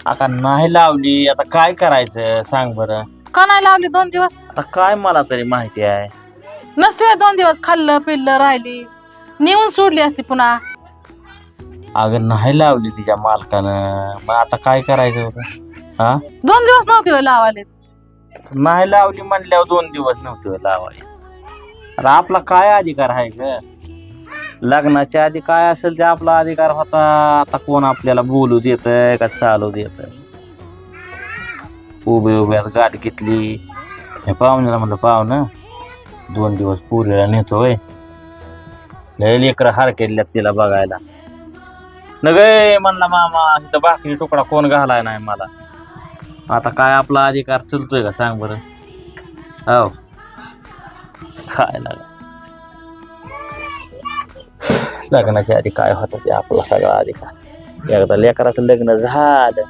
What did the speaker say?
आता नाही लावली आता काय करायचं सांग बरं. का नाही लावली 2 दिवस? आता काय मला तरी माहिती आहे. नसते 2 दिवस खाल्लं पिल्लं राहिली नेऊन सोडली असती पुन्हा. अगं नाही लावली तिच्या मालकानं, मग आता काय करायचं होतं. हा 2 दिवस नव्हते होय लावाले. नाही लावली म्हणल्यावर 2 दिवस नव्हते लावायला. आता आपला काय अधिकार आहे ग. लग्नाच्या आधी काय असेल ते आपला अधिकार होता. आता कोण आपल्याला बोलू देतय का चालू देतय. उभ्याच गाठ घेतली. हे पाहुण्याला म्हणलं पाहुणं 2 दिवस पुरीला नेतोय. लय लेकरं हार केल्यात तिला बघायला. न गे म्हणला मामा इथं भाकरी तुकडा कोण घालाय नाही मला. आता काय आपला अधिकार चलतोय का सांग बरं. हो काय लग्नाच्या आधी काय होतं ते आपला सगळा अधिकार. एकदा लेकराचं लग्न झालं